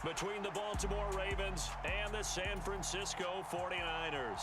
Between the Baltimore Ravens and the San Francisco 49ers.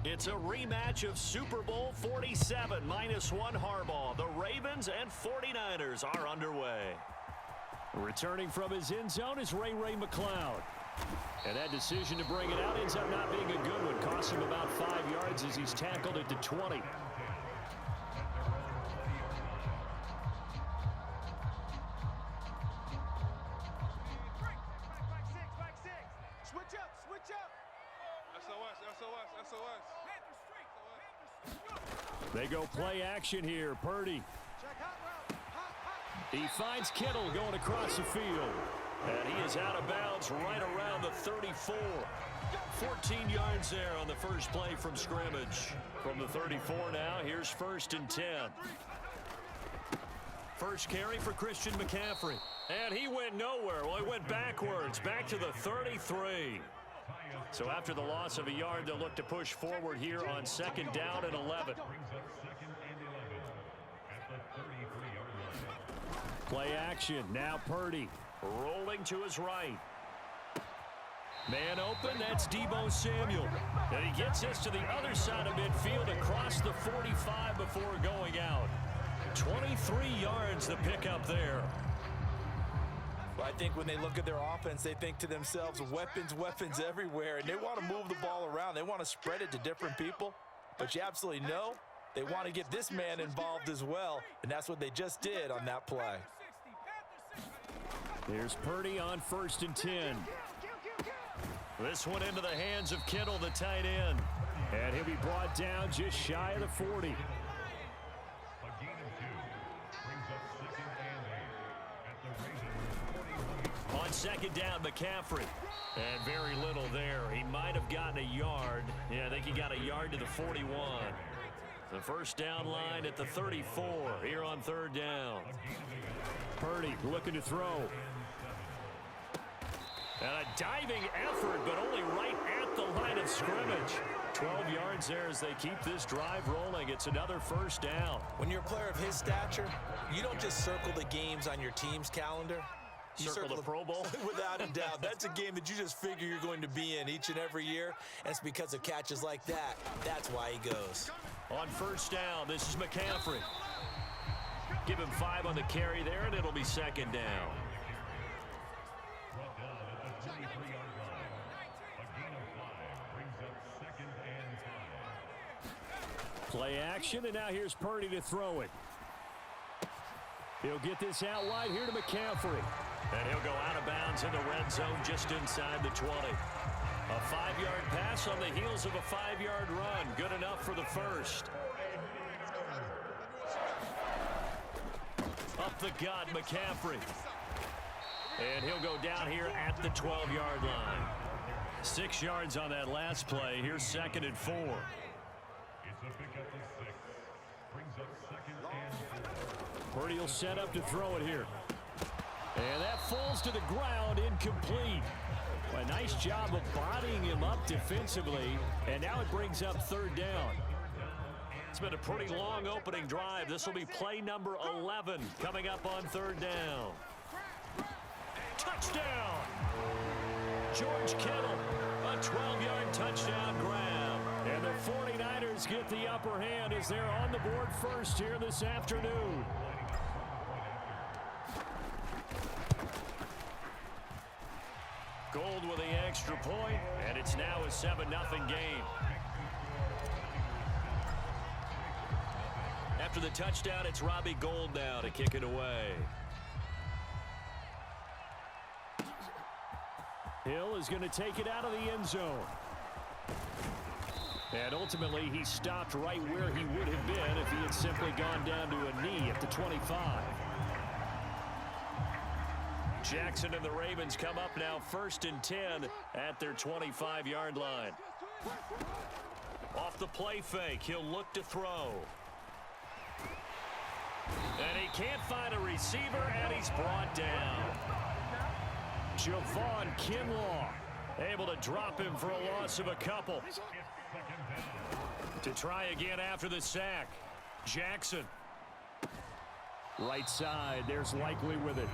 It's a rematch of Super Bowl 47, -1 Harbaugh. The Ravens and 49ers are underway. Returning from his end zone is Ray McCloud. And that decision to bring it out ends up not being a good one. Costs him about 5 yards as he's tackled at the 20. They go play action here. Purdy. He finds Kittle going across the field. And he is out of bounds right around the 34. 14 yards there on the first play from scrimmage. From the 34 now, here's 1st and 10. First carry for Christian McCaffrey. And he went nowhere. Well, he went backwards, back to the 33. So after the loss of a yard, they'll look to push forward here on 2nd down and 11. Play action. Now Purdy rolling to his right. Man open. That's Deebo Samuel. And he gets this to the other side of midfield across the 45 before going out. 23 yards the pickup there. Well, I think when they look at their offense, they think to themselves, weapons everywhere, and they want to move the ball around. They want to spread it to different people, but you absolutely know they want to get this man involved as well, and that's what they just did on that play. Here's Purdy on 1st and 10. This one into the hands of Kittle, the tight end, and he'll be brought down just shy of the 40. On 2nd down, McCaffrey. And very little there. He might have gotten a yard. Yeah, I think he got a yard to the 41. The first down line at the 34 here on 3rd down. Purdy looking to throw. And a diving effort, but only right at the line of scrimmage. 12 yards there as they keep this drive rolling. It's another 1st down. When you're a player of his stature, you don't just circle the games on your team's calendar. You circle the Pro Bowl? Without a doubt. That's a game that you just figure you're going to be in each and every year. And it's because of catches like that. That's why he goes. On 1st down, this is McCaffrey. Give him 5 on the carry there, and it'll be 2nd down. Play action, and now here's Purdy to throw it. He'll get this out wide here to McCaffrey. And he'll go out of bounds in the red zone just inside the 20. A 5-yard pass on the heels of a 5-yard run. Good enough for the first. Up the gut, McCaffrey. And he'll go down here at the 12-yard line. 6 yards on that last play. Here's 2nd and 4. Purdy will set up to throw it here. And that falls to the ground, incomplete. A nice job of bodying him up defensively, and now it brings up 3rd down. It's been a pretty long opening drive. This will be play number 11 coming up on 3rd down. Touchdown! George Kittle, a 12-yard touchdown grab. And the 49ers get the upper hand as they're on the board first here this afternoon. Gold with the extra point, and it's now a 7-0 game. After the touchdown, it's Robbie Gould now to kick it away. Hill is going to take it out of the end zone. And ultimately, he stopped right where he would have been if he had simply gone down to a knee at the 25. Jackson and the Ravens come up now 1st and 10 at their 25-yard line. Off the play fake, he'll look to throw. And he can't find a receiver, and he's brought down. Javon Kinlaw able to drop him for a loss of a couple. To try again after the sack. Jackson. Right side, there's Likely with it.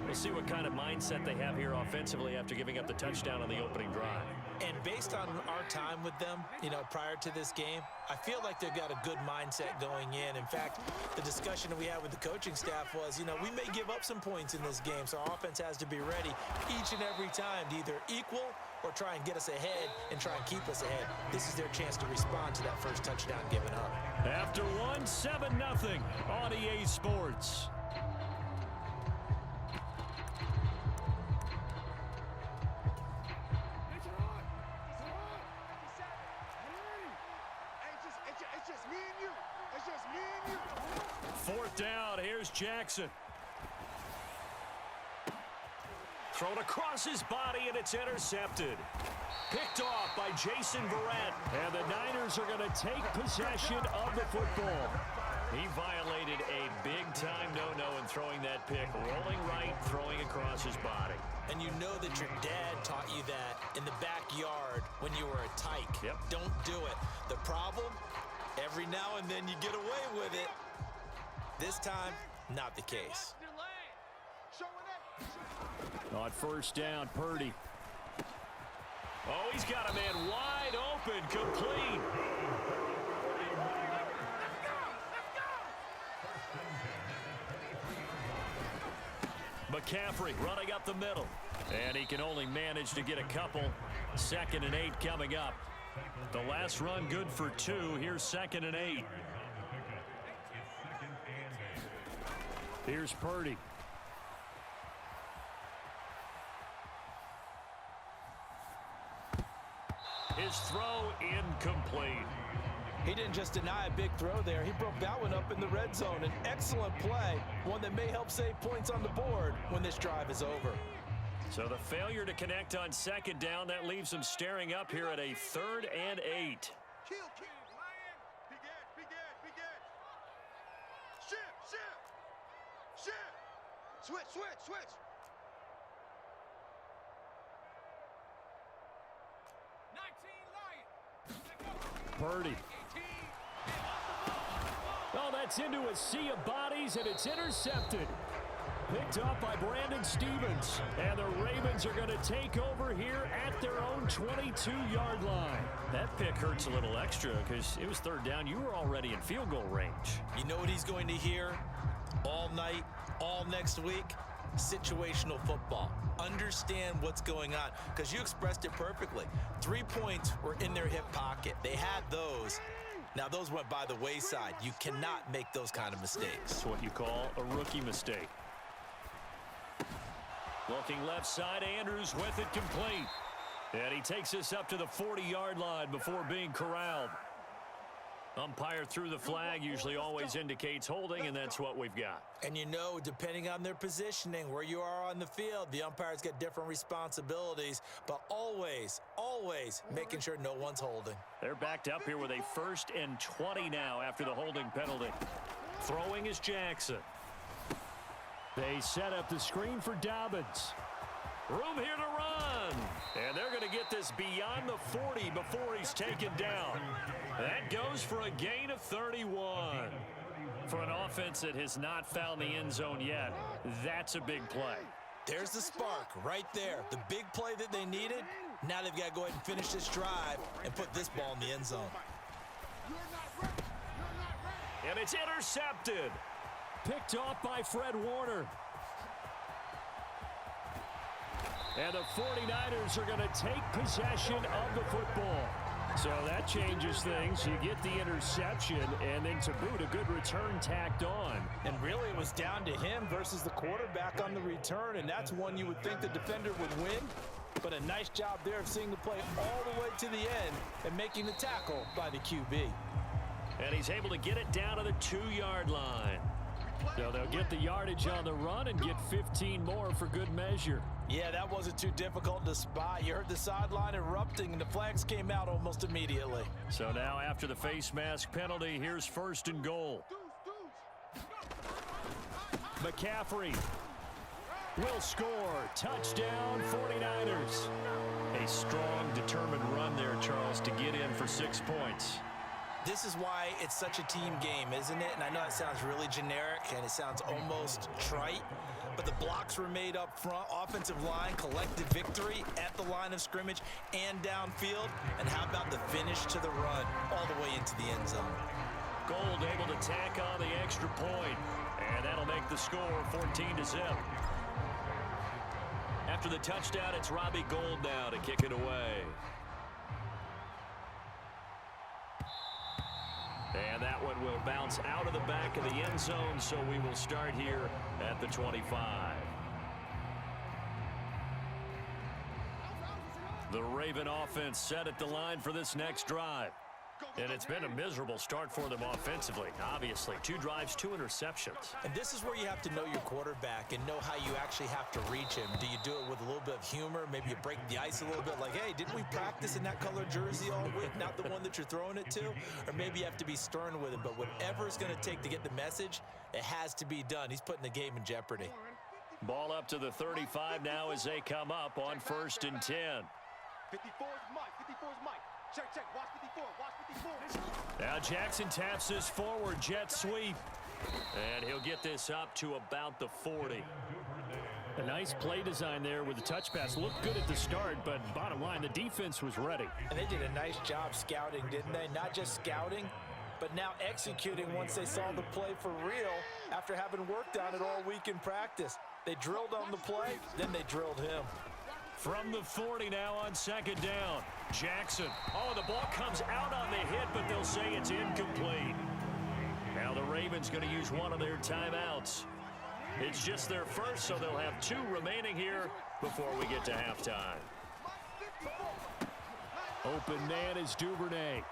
We'll see what kind of mindset they have here offensively after giving up the touchdown on the opening drive. And based on our time with them, prior to this game, I feel like they've got a good mindset going in. In fact, the discussion that we had with the coaching staff was, we may give up some points in this game, so our offense has to be ready each and every time to either equal or try and get us ahead and try and keep us ahead. This is their chance to respond to that first touchdown given up. After 7-0 on EA Sports. Fourth down, here's Jackson. Thrown across his body, and it's intercepted. Picked off by Jason Verrett. And the Niners are going to take possession of the football. He violated a big-time no-no in throwing that pick. Rolling right, throwing across his body. And you know that your dad taught you that in the backyard when you were a tyke. Yep. Don't do it. The problem, every now and then you get away with it. This time, not the case. On first down, Purdy. Oh, he's got a man wide open, complete. McCaffrey running up the middle. And he can only manage to get a couple. 2nd and 8 coming up. The last run good for 2. Here's 2nd and 8. Here's Purdy. His throw incomplete. He didn't just deny a big throw there. He broke that one up in the red zone. An excellent play, one that may help save points on the board when this drive is over. So the failure to connect on 2nd down, that leaves him staring up here at a 3rd and 8. Switch. Purdy. Oh, that's into a sea of bodies, and it's intercepted. Picked up by Brandon Stevens. And the Ravens are going to take over here at their own 22-yard line. That pick hurts a little extra because it was 3rd down. You were already in field goal range. You know what he's going to hear all night, all next week? Situational football. Understand what's going on, because you expressed it perfectly. 3 points were in their hip pocket. They had those. Now, those went by the wayside. You cannot make those kind of mistakes. It's what you call a rookie mistake. Looking left side, Andrews with it complete. And he takes us up to the 40-yard line before being corralled. Umpire threw the flag, usually always indicates holding, and that's what we've got. And depending on their positioning, where you are on the field, the umpires get different responsibilities, but always making sure no one's holding. They're backed up here with a 1st and 20 now after the holding penalty. Throwing is Jackson. They set up the screen for Dobbins. Room here to run. And they're going to get this beyond the 40 before he's taken down. That goes for a gain of 31. For an offense that has not found the end zone yet, that's a big play. There's the spark right there. The big play that they needed. Now they've got to go ahead and finish this drive and put this ball in the end zone. And it's intercepted. Picked off by Fred Warner. And the 49ers are going to take possession of the football. So that changes things. You get the interception, and then to boot, a good return tacked on. And really, it was down to him versus the quarterback on the return, and that's one you would think the defender would win. But a nice job there of seeing the play all the way to the end and making the tackle by the QB. And he's able to get it down to the 2-yard line. So they'll get the yardage on the run and get 15 more for good measure. Yeah, that wasn't too difficult to spot. You heard the sideline erupting, and the flags came out almost immediately. So now after the face mask penalty, here's 1st and goal. McCaffrey will score. Touchdown, 49ers. A strong, determined run there, Charles, to get in for 6 points. This is why it's such a team game, isn't it? And I know it sounds really generic and it sounds almost trite, but the blocks were made up front. Offensive line, collective victory at the line of scrimmage and downfield. And how about the finish to the run all the way into the end zone? Gold able to tack on the extra point, and that'll make the score 14-0. After the touchdown, it's Robbie Gould now to kick it away. And that one will bounce out of the back of the end zone, so we will start here at the 25. The Raven offense set at the line for this next drive. And it's been a miserable start for them offensively. Obviously, 2 drives, 2 interceptions. And this is where you have to know your quarterback and know how you actually have to reach him. Do you do it with a little bit of humor? Maybe you break the ice a little bit like, hey, didn't we practice in that color jersey all week? Not the one that you're throwing it to? Or maybe you have to be stern with him. But whatever it's going to take to get the message, it has to be done. He's putting the game in jeopardy. Ball up to the 35 now as they come up on 1st and 10. 54 is Mike. 54 is Mike. Check, check. Watch 54. Watch 54. Now Jackson taps this forward jet sweep. And he'll get this up to about the 40. A nice play design there with the touch pass. Looked good at the start, but bottom line, the defense was ready. And they did a nice job scouting, didn't they? Not just scouting, but now executing once they saw the play for real after having worked on it all week in practice. They drilled on the play, then they drilled him. From the 40 now on 2nd down. Jackson. Oh, the ball comes out on the hit, but they'll say it's incomplete. Now the Ravens going to use one of their timeouts. It's just their first, so they'll have 2 remaining here before we get to halftime. Open man is Duvernay.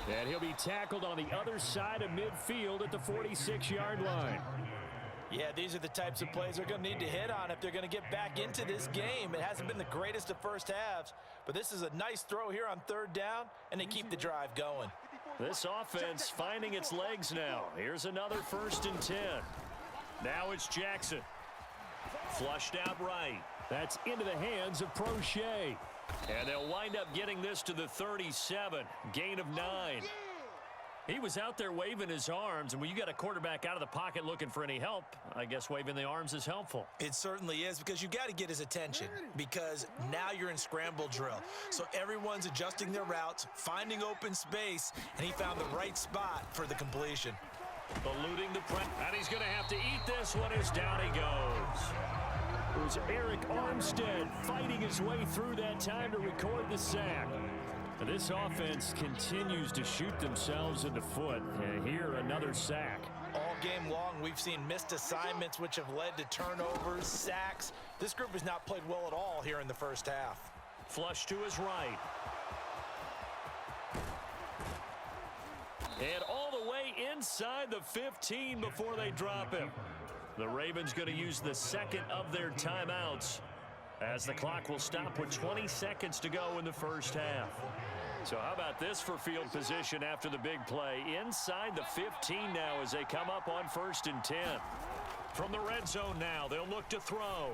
And he'll be tackled on the other side of midfield at the 46-yard line. Yeah, these are the types of plays they're going to need to hit on if they're going to get back into this game. It hasn't been the greatest of first halves, but this is a nice throw here on 3rd down, and they keep the drive going. This offense finding its legs now. Here's another 1st and 10. Now it's Jackson. Flushed out right. That's into the hands of Prochet. And they'll wind up getting this to the 37. Gain of 9. He was out there waving his arms, and when you got a quarterback out of the pocket looking for any help, I guess waving the arms is helpful. It certainly is, because you got to get his attention, because now you're in scramble drill. So everyone's adjusting their routes, finding open space, and he found the right spot for the completion. Eluding the press, and he's going to have to eat this one as down he goes. It was Eric Armstead fighting his way through that time to record the sack. And this offense continues to shoot themselves in the foot. And here, another sack. All game long, we've seen missed assignments, which have led to turnovers, sacks. This group has not played well at all here in the first half. Flush to his right. And all the way inside the 15 before they drop him. The Ravens going to use the 2nd of their timeouts, as the clock will stop with 20 seconds to go in the first half. So how about this for field position after the big play? Inside the 15 now as they come up on 1st and 10. From the red zone now, they'll look to throw.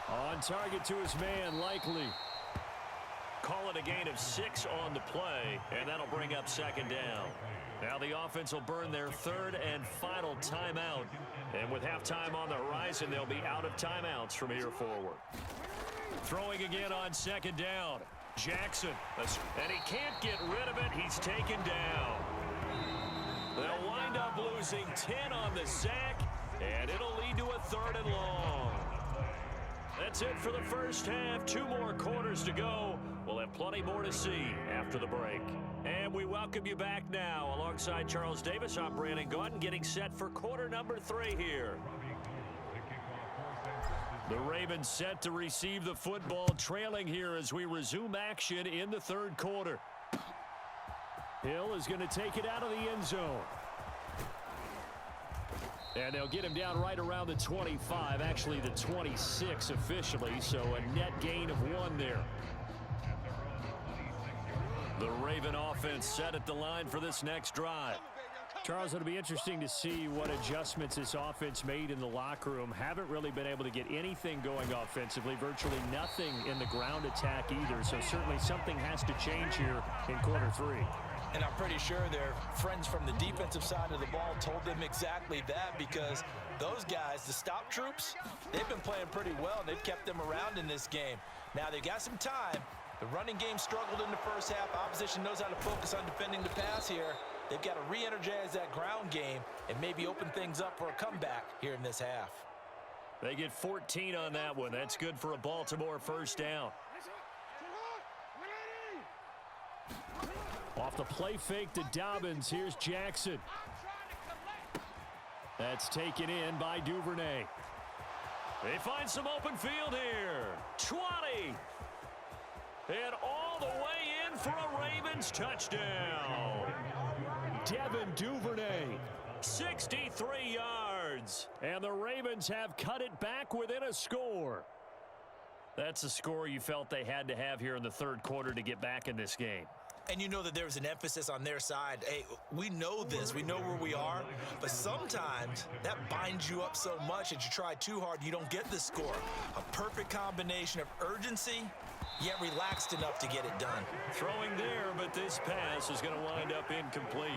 On target to his man, Likely. Call it a gain of 6 on the play, and that'll bring up 2nd down. Now the offense will burn their 3rd and final timeout. And with halftime on the horizon, they'll be out of timeouts from here forward. Throwing again on 2nd down. Jackson. And he can't get rid of it. He's taken down. They'll wind up losing 10 on the sack, and it'll lead to a 3rd and long. That's it for the first half. 2 more quarters to go. We'll have plenty more to see after the break. And we welcome you back now. Alongside Charles Davis, I'm Brandon Gordon, getting set for quarter number 3 here. The Ravens set to receive the football, trailing here as we resume action in the 3rd quarter. Hill is going to take it out of the end zone. And they'll get him down right around the 25, actually the 26 officially, so a net gain of 1 there. The Raven offense set at the line for this next drive. Charles, it'll be interesting to see what adjustments this offense made in the locker room. Haven't really been able to get anything going offensively, virtually nothing in the ground attack either, so certainly something has to change here in quarter 3. And I'm pretty sure their friends from the defensive side of the ball told them exactly that, because those guys, the stop troops, they've been playing pretty well, and they've kept them around in this game. Now, they've got some time. The running game struggled in the first half. Opposition knows how to focus on defending the pass here. They've got to re-energize that ground game and maybe open things up for a comeback here in this half. They get 14 on that one. That's good for a Baltimore first down. Off the play fake to Dobbins. Here's Jackson. That's taken in by Duvernay. They find some open field here. 20. And all the way in for a Ravens touchdown. Devin Duvernay, 63 yards. And the Ravens have cut it back within a score. That's a score you felt they had to have here in the third quarter to get back in this game. And you know that there's an emphasis on their side. Hey, we know this. We know where we are. But sometimes that binds you up so much that you try too hard, you don't get the score. A perfect combination of urgency, yet relaxed enough to get it done. Throwing there, but this pass is going to wind up incomplete.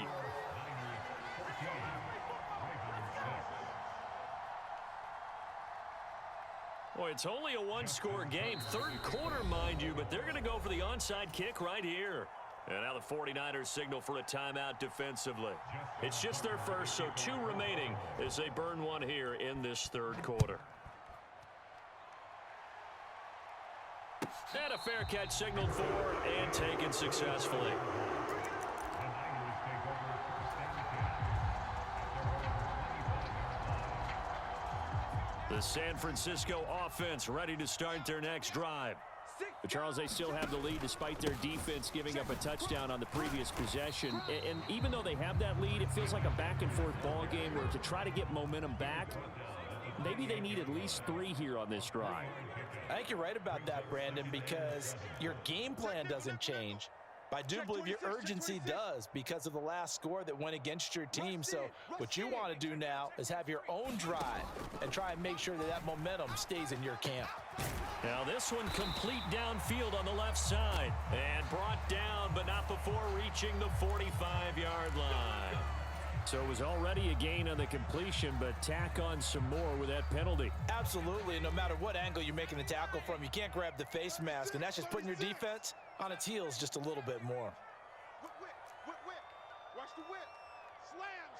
Boy, it's only a one-score game. Third quarter, mind you, but they're going to go for the onside kick right here. And now the 49ers signal for a timeout defensively. It's just their first, so 2 remaining as they burn one here in this third quarter. And a fair catch signaled for and taken successfully. The San Francisco offense ready to start their next drive. But Charles, they still have the lead despite their defense giving up a touchdown on the previous possession. And even though they have that lead, it feels like a back-and-forth ball game where to try to get momentum back, maybe they need at least 3 here on this drive. I think you're right about that, Brandon, because your game plan doesn't change. But I do believe your urgency does because of the last score that went against your team. So what you want to do now is have your own drive and try and make sure that that momentum stays in your camp. Now this one complete downfield on the left side and brought down, but not before reaching the 45-yard line. So it was already a gain on the completion, but tack on some more with that penalty. Absolutely, and no matter what angle you're making the tackle from, you can't grab the face mask, and that's just putting your defense on its heels just a little bit more. Whip. Watch the whip. Slam.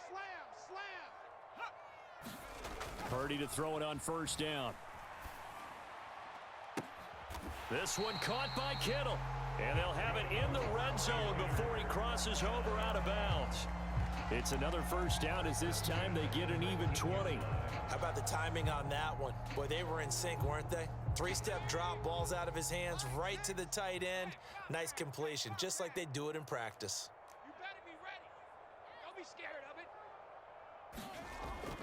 Purdy to throw it on first down. This one caught by Kittle. And they'll have it in the red zone before he crosses over out of bounds. It's another first down as this time they get an even 20. How about the timing on that one? Boy, they were in sync, weren't they? 3-step drop, balls out of his hands, right to the tight end. Nice completion, just like they do it in practice. You better be ready. Don't be scared of it.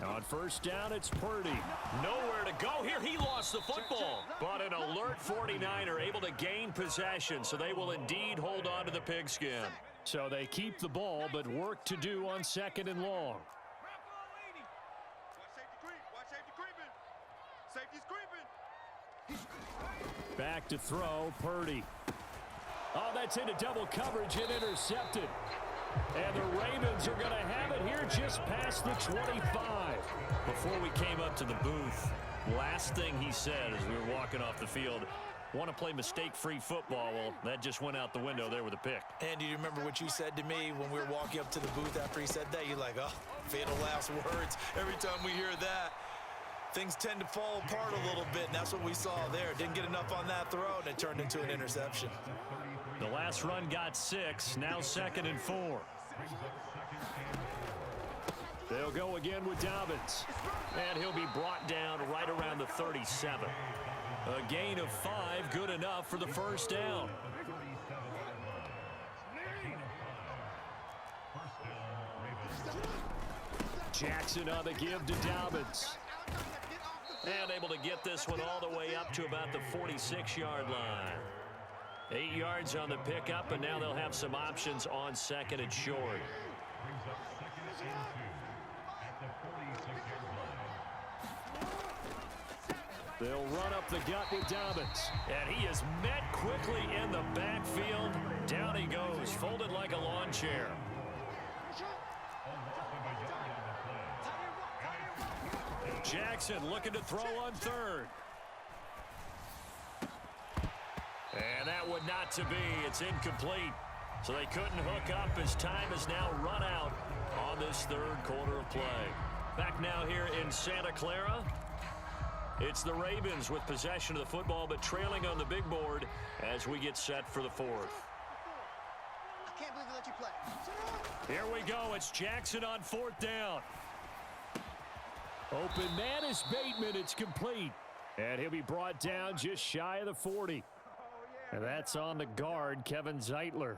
On first down, it's Purdy. Nowhere to go here. He lost the football. But an alert 49er able to gain possession, so they will indeed hold on to the pigskin. So they keep the ball, but work to do on 2nd and long. Watch safety creeping. Safety's creeping. Back to throw, Purdy. Oh, that's into double coverage and intercepted. And the Ravens are going to have it here just past the 25. Before we came up to the booth, last thing he said as we were walking off the field, want to play mistake-free football. Well, that just went out the window there with a pick. And do you remember what you said to me when we were walking up to the booth after he said that? You're like, oh, fatal last words. Every time we hear that, things tend to fall apart a little bit, and that's what we saw there. Didn't get enough on that throw, and it turned into an interception. The last run got 6, now 2nd and 4. They'll go again with Dobbins, and he'll be brought down right around the 37. A gain of 5, good enough for the first down. Jackson on the give to Dobbins. And able to get this one all the way up to about the 46-yard line. 8 yards on the pickup, and now they'll have some options on 2nd and short. They'll run up the gut with Dobbins. And he is met quickly in the backfield. Down he goes, folded like a lawn chair. Jackson looking to throw on 3rd. And that would not to be. It's incomplete. So they couldn't hook up as time has now run out on this 3rd quarter of play. Back now here in Santa Clara. It's the Ravens with possession of the football, but trailing on the big board as we get set for the 4th. I can't believe they let you play. Here we go. It's Jackson on 4th down. Open man is Bateman. It's complete. And he'll be brought down just shy of the 40. And that's on the guard, Kevin Zeitler.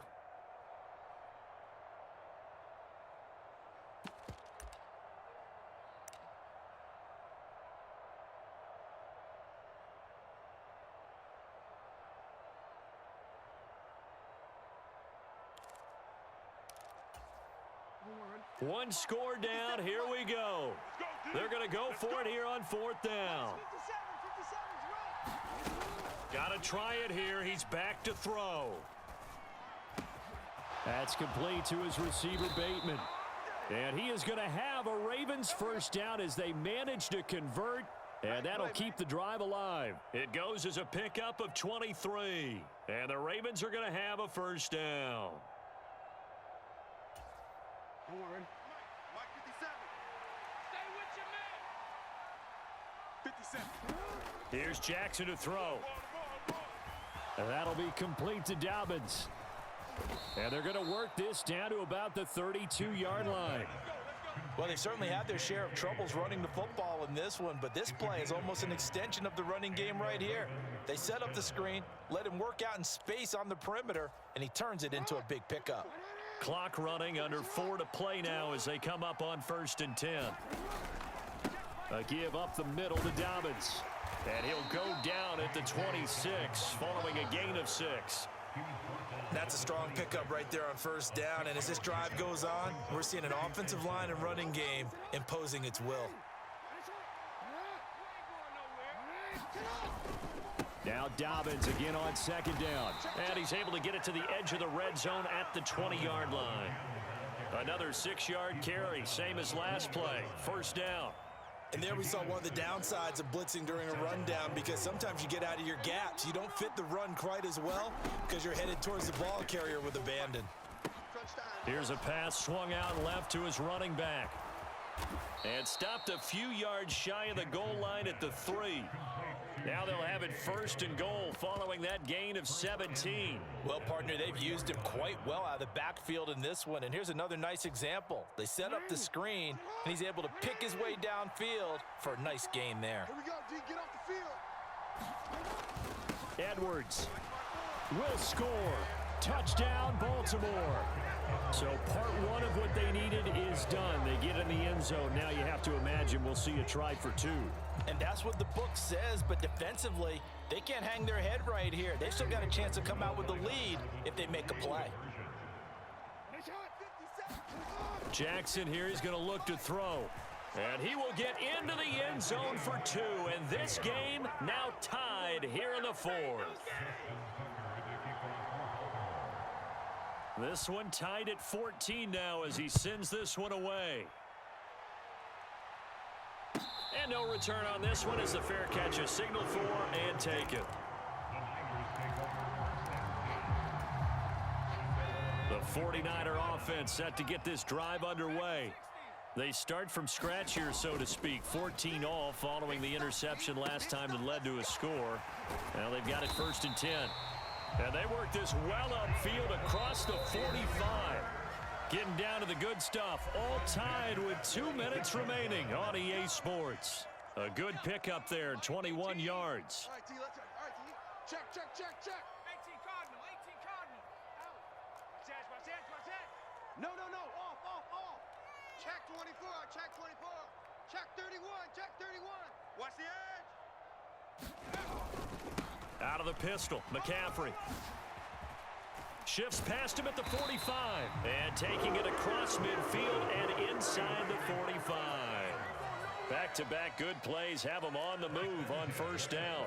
One score down. Here we go. They're going to go for it here on 4th down. Got to try it here. He's back to throw. That's complete to his receiver, Bateman. And he is going to have a Ravens 1st down as they manage to convert. And that'll keep the drive alive. It goes as a pickup of 23. And the Ravens are going to have a 1st down. Don't worry. Mike 57. Stay with your man. 57. Here's Jackson to throw. And that'll be complete to Dobbins. And they're going to work this down to about the 32-yard line. Well, they certainly had their share of troubles running the football in this one, but this play is almost an extension of the running game right here. They set up the screen, let him work out in space on the perimeter, and he turns it into a big pickup. Clock running, under 4 to play now as they come up on 1st and 10. A give up the middle to Dobbins. And he'll go down at the 26 following a gain of 6. That's a strong pickup right there on 1st down, and as this drive goes on, we're seeing an offensive line and running game imposing its will. Now Dobbins again on 2nd down. And he's able to get it to the edge of the red zone at the 20-yard line. Another 6-yard carry, same as last play. 1st down. And there we saw one of the downsides of blitzing during a rundown, because sometimes you get out of your gaps. You don't fit the run quite as well because you're headed towards the ball carrier with abandon. Here's a pass swung out left to his running back. And stopped a few yards shy of the goal line at the 3. Now they'll have it 1st and goal following that gain of 17. Well, partner, they've used him quite well out of the backfield in this one. And here's another nice example. They set up the screen, and he's able to pick his way downfield for a nice gain there. Here we go, D. Get off the field. Edwards will score. Touchdown, Baltimore. So part 1 of what they needed is done. They get in the end zone. Now you have to imagine we'll see a try for 2. And that's what the book says, but defensively, they can't hang their head right here. They've still got a chance to come out with the lead if they make a play. Jackson here is going to look to throw. And he will get into the end zone for 2. And this game now tied here in the 4th. This one tied at 14 now as he sends this one away. And no return on this one as the fair catch is signaled for and taken. The 49er offense set to get this drive underway. They start from scratch here, so to speak. 14 all following the interception last time that led to a score. Now they've got it 1st and 10. And they work this well upfield across the 45. Getting down to the good stuff. All tied with 2 minutes remaining on EA Sports. A good pickup there, 21 yards. All right, T, let's go. All right, T. Check. 18 Cardinal. Watch that. No. Off. Check 24, check 24. Check 31, check 31. Watch the edge. Out of the pistol, McCaffrey. Shifts past him at the 45. And taking it across midfield and inside the 45. Back-to-back good plays have him on the move on first down.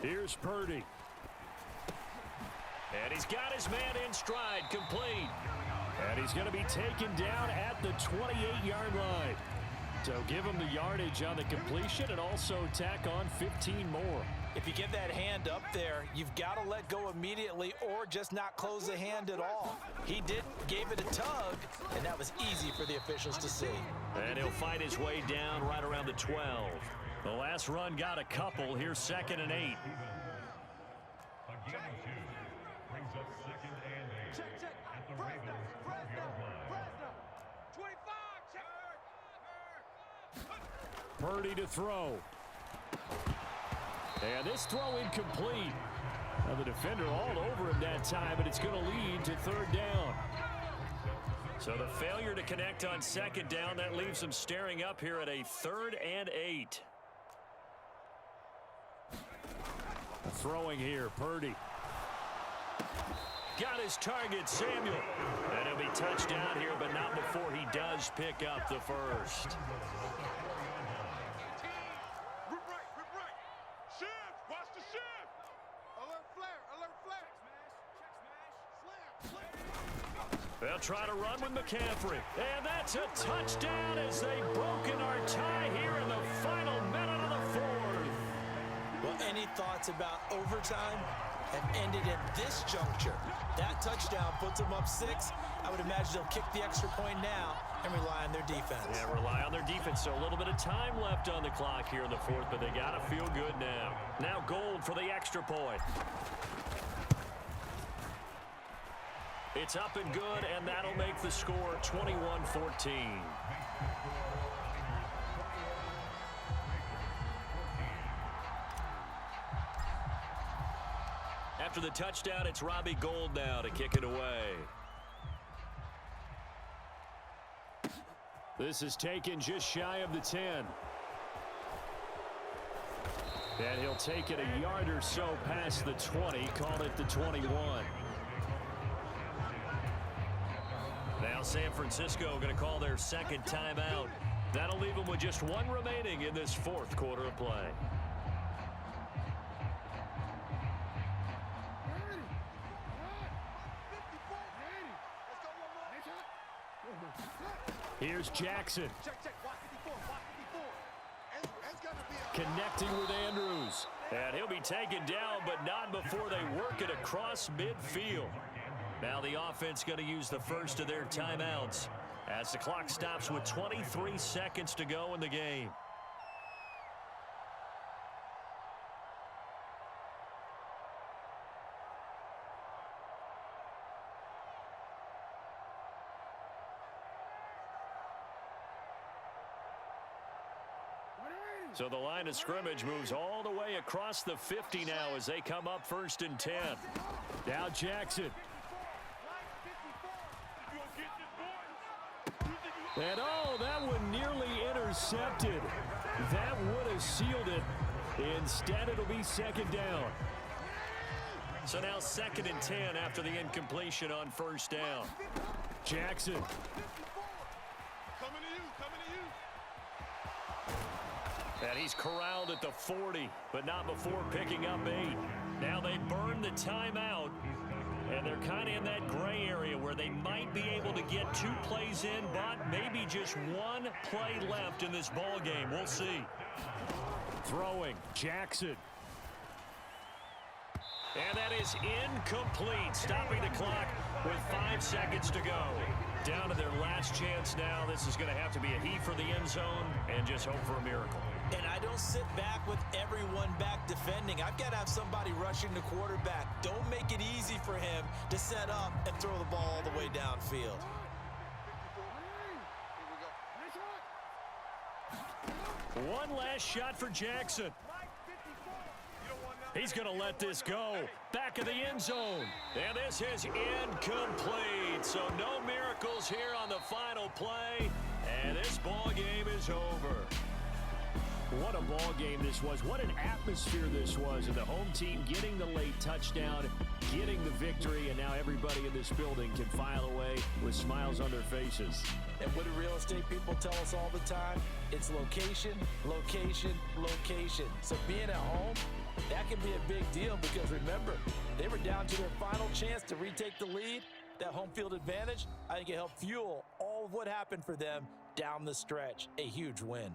Here's Purdy. And he's got his man in stride, complete. And he's going to be taken down at the 28-yard line. So give him the yardage on the completion and also tack on 15 more. If you get that hand up there, you've got to let go immediately or just not close the hand at all. He didn't, gave it a tug, and that was easy for the officials to see. And he'll fight his way down right around the 12. The last run got a couple. Here's 2nd and 8. Check, check. Press down, press down, press down. 25, check. Purdy to throw. And this throw incomplete. Now the defender all over him that time, and it's going to lead to 3rd down. So the failure to connect on 2nd down, that leaves him staring up here at a 3rd and 8. Throwing here, Purdy. Got his target, Samuel. And he'll be touched down here, but not before he does pick up the first. Rip right. Shift, watch the shift. Alert flare, alert flare. Check smash. Slam. They'll try to run with McCaffrey. And that's a touchdown as they've broken our tie here in the final minute of the 4th. Well, any thoughts about overtime have ended at this juncture. That touchdown puts them up 6. I would imagine they'll kick the extra point now and rely on their defense. Yeah, rely on their defense. So a little bit of time left on the clock here in the 4th, but they got to feel good now. Now Gold for the extra point. It's up and good, and that'll make the score 21-14. After the touchdown, it's Robbie Gould now to kick it away. This is taken just shy of the 10. And he'll take it a yard or so past the 20, call it the 21. Now San Francisco going to call their 2nd timeout. That'll leave them with just 1 remaining in this 4th quarter of play. Here's Jackson. Check, watch 54, watch 54. It's gonna be a... Connecting with Andrews. And he'll be taken down, but not before they work it across midfield. Now the offense going to use the first of their timeouts as the clock stops with 23 seconds to go in the game. So the line of scrimmage moves all the way across the 50 now as they come up 1st and 10. Now Jackson. And oh, that one nearly intercepted. That would have sealed it. Instead, it'll be 2nd down. So now 2nd and 10 after the incompletion on 1st down. Jackson. Coming to you, coming to you. And he's corralled at the 40, but not before picking up 8. Now they burn the timeout, and they're kind of in that gray area where they might be able to get 2 plays in, but maybe just 1 play left in this ball game. We'll see. Throwing, Jackson. And that is incomplete, stopping the clock with 5 seconds to go. Down to their last chance now. This is going to have to be a heave for the end zone and just hope for a miracle. And I don't sit back with everyone back defending. I've got to have somebody rushing the quarterback. Don't make it easy for him to set up and throw the ball all the way downfield. One last shot for Jackson. You don't want none. He's going to let this go. Back of the end zone. And this is incomplete. So no miracles here on the final play. And this ball game is over. What a ball game this was. What an atmosphere this was. And the home team getting the late touchdown, getting the victory, and now everybody in this building can file away with smiles on their faces. And what do real estate people tell us all the time? It's location, location, location. So being at home, that can be a big deal because remember, they were down to their final chance to retake the lead. That home field advantage, I think it helped fuel all of what happened for them down the stretch. A huge win.